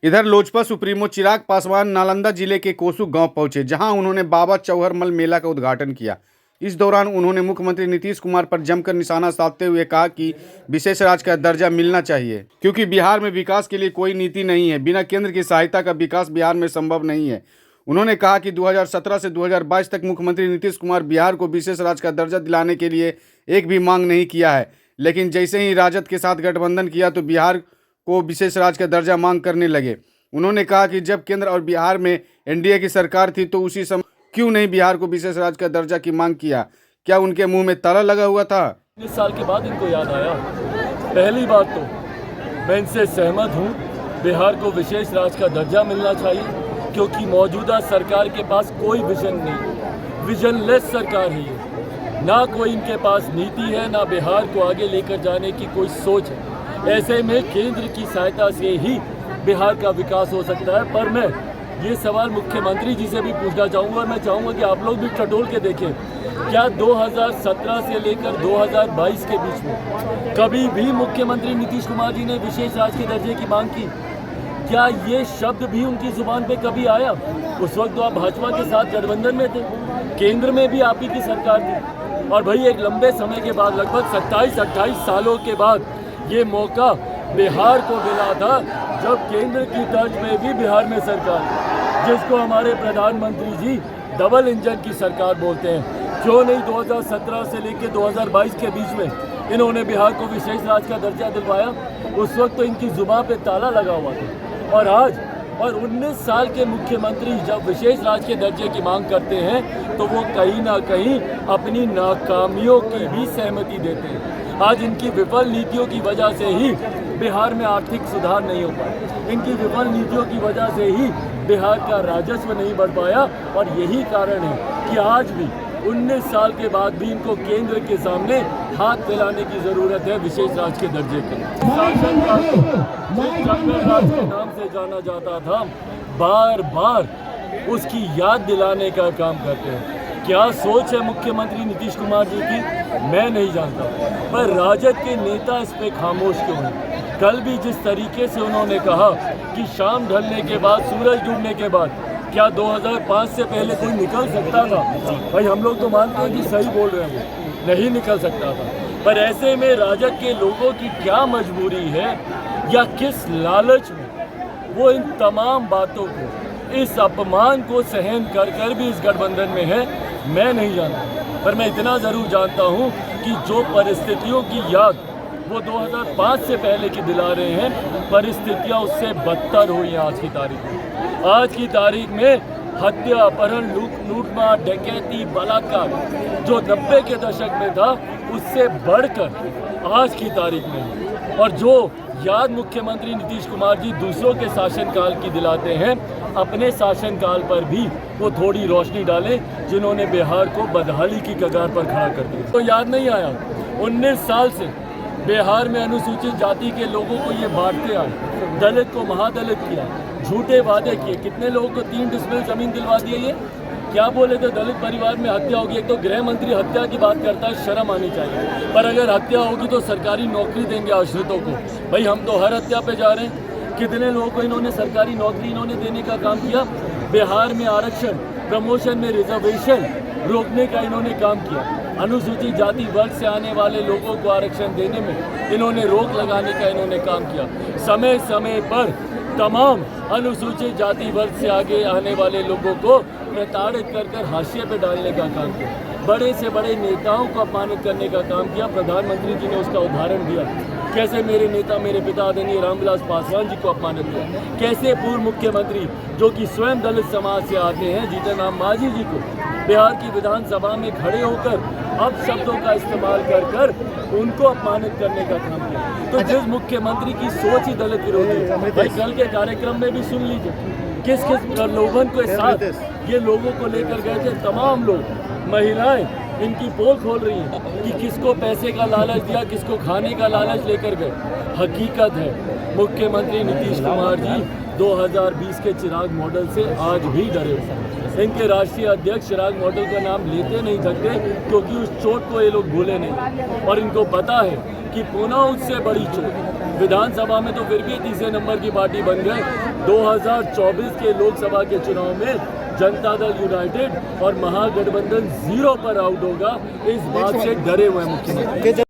इधर लोजपा सुप्रीमो चिराग पासवान नालंदा जिले के कोसू गांव पहुंचे, जहां उन्होंने बाबा चौहरमल मेला का उद्घाटन किया। इस दौरान उन्होंने मुख्यमंत्री नीतीश कुमार पर जमकर निशाना साधते हुए कहा कि विशेष राज्य का दर्जा मिलना चाहिए, क्योंकि बिहार में विकास के लिए कोई नीति नहीं है। बिना केंद्र की सहायता का विकास बिहार में संभव नहीं है। उन्होंने कहा कि 2017 से 2022 तक मुख्यमंत्री नीतीश कुमार बिहार को विशेष राज्य का दर्जा दिलाने के लिए एक भी मांग नहीं किया है, लेकिन जैसे ही राजद के साथ गठबंधन किया तो बिहार को विशेष राज्य का दर्जा मांग करने लगे। उन्होंने कहा कि जब केंद्र और बिहार में एनडीए की सरकार थी तो उसी समय क्यों नहीं बिहार को विशेष राज्य का दर्जा की मांग किया? क्या उनके मुंह में ताला लगा हुआ था? 19 साल के बाद इनको याद आया। पहली बात तो मैं इनसे सहमत हूँ, बिहार को विशेष राज्य का दर्जा मिलना चाहिए, क्योंकि मौजूदा सरकार के पास कोई विजन नहीं, विजनलेस सरकार है ये। ना कोई इनके पास नीति है, ना बिहार को आगे लेकर जाने की कोई सोच है। ऐसे में केंद्र की सहायता से ही बिहार का विकास हो सकता है। पर मैं ये सवाल मुख्यमंत्री जी से भी पूछना चाहूँगा, और मैं चाहूँगा कि आप लोग भी टटोल के देखें, क्या 2017 से लेकर 2022 के बीच में कभी भी मुख्यमंत्री नीतीश कुमार जी ने विशेष राज्य के दर्जे की मांग की? क्या ये शब्द भी उनकी जुबान पे कभी आया? उस वक्त तो आप भाजपा के साथ गठबंधन में थे, केंद्र में भी आप ही की सरकार थी, और भाई एक लंबे समय के बाद, लगभग 27-28 सालों के बाद ये मौका बिहार को मिला था, जब केंद्र की तर्ज में भी बिहार में सरकार, जिसको हमारे प्रधानमंत्री जी डबल इंजन की सरकार बोलते हैं। क्यों नहीं 2017 से लेकर 2022 के बीच में इन्होंने बिहार को विशेष राज्य का दर्जा दिलवाया? उस वक्त तो इनकी जुबान पे ताला लगा हुआ था। और आज 19 साल के मुख्यमंत्री जब विशेष राज्य के दर्जे की मांग करते हैं तो वो कहीं ना कहीं अपनी नाकामियों की भी सहमति देते हैं। आज इनकी विफल नीतियों की वजह से ही बिहार में आर्थिक सुधार नहीं हो पाया, इनकी विफल नीतियों की वजह से ही बिहार का राजस्व नहीं बढ़ पाया, और यही कारण है कि आज भी 19 साल के बाद भी इनको केंद्र के सामने हाथ फैलाने की जरूरत है विशेष राज्य के दर्जे के। शासन का जंगल राज के नाम से जाना जाता था, बार बार उसकी याद दिलाने का काम करते हैं। क्या सोच है मुख्यमंत्री नीतीश कुमार जी की, मैं नहीं जानता, पर राजद के नेता इस पे खामोश क्यों हैं? कल भी जिस तरीके से उन्होंने कहा कि शाम ढलने के बाद, सूरज डूबने के बाद, क्या 2005 से पहले कोई निकल सकता था? भाई हम लोग तो मानते हैं कि सही बोल रहे हैं, वो नहीं निकल सकता था। पर ऐसे में राजद के लोगों की क्या मजबूरी है या किस लालच में वो इन तमाम बातों को, इस अपमान को सहन कर कर भी इस गठबंधन में है, मैं नहीं जानता। पर मैं इतना ज़रूर जानता हूँ कि जो परिस्थितियों की याद वो 2005 से पहले की दिला रहे हैं, परिस्थितियाँ उससे बदतर हुई हैं आज की तारीख में। आज की तारीख में हत्या, अपहरण, लूटमार, डकैती, बलात्कार जो 90 के दशक में था, उससे बढ़कर आज की तारीख में। और जो याद मुख्यमंत्री नीतीश कुमार जी दूसरों के शासनकाल की दिलाते हैं, अपने शासनकाल पर भी वो थोड़ी रोशनी डालें, जिन्होंने बिहार को बदहाली की कगार पर खड़ा कर दिया। तो याद नहीं आया 19 साल से बिहार में अनुसूचित जाति के लोगों को ये बांटते आए, दलित को महादलित किया, झूठे वादे किए, कितने लोगों को 3 डिसमिल जमीन दिलवा दिए। ये क्या बोले थे? दलित परिवार में हत्या होगी। एक तो गृह मंत्री हत्या की बात करता है, शर्म आनी चाहिए। पर अगर हत्या होगी तो सरकारी नौकरी देंगे आश्रितों को। भाई हम तो हर हत्या पे जा रहे हैं। कितने लोगों को इन्होंने सरकारी नौकरी इन्होंने देने का काम किया। बिहार में आरक्षण, प्रमोशन में रिजर्वेशन रोकने का इन्होंने काम किया। अनुसूचित जाति वर्ग से आने वाले लोगों को आरक्षण देने में इन्होंने रोक लगाने का इन्होंने काम किया। समय समय पर तमाम अनुसूचित जाति वर्ग से आगे आने वाले लोगों को प्रताड़ित कर हाशिए पे डालने का काम किया। बड़े से बड़े नेताओं को अपमानित करने का काम किया। प्रधानमंत्री जी ने उसका उदाहरण दिया, कैसे मेरे नेता, मेरे पिता आदरणीय रामविलास पासवान जी को अपमानित किया। कैसे पूर्व मुख्यमंत्री जो कि स्वयं दलित समाज से आते हैं, जीतन राम मांझी जी को बिहार की विधानसभा में खड़े होकर अब शब्दों का इस्तेमाल कर कर उनको अपमानित करने का काम किया। तो जिस मुख्यमंत्री की सोच ही दलित विरोधी, भाई कल के कार्यक्रम में भी सुन लीजिए किस किस प्रलोभन के साथ ये लोगों को लेकर गए थे। तमाम लोग, महिलाएं इनकी पोल खोल रही हैं कि किसको पैसे का लालच दिया, किसको खाने का लालच लेकर गए। हकीकत है मुख्यमंत्री नीतीश कुमार जी 2020 के चिराग मॉडल से आज भी डरे हुए हैं। इनके राष्ट्रीय अध्यक्ष चिराग मॉडल का नाम लेते नहीं थकते, क्योंकि उस चोट को ये लोग भूले नहीं और इनको पता है कि पुनः उससे बड़ी चोट। विधानसभा में तो फिर भी तीसरे नंबर की पार्टी बन गए। 2024 के लोकसभा के चुनाव में जनता दल यूनाइटेड और महागठबंधन 0 पर आउट होगा, इस बात से डरे हुए मुख्यमंत्री।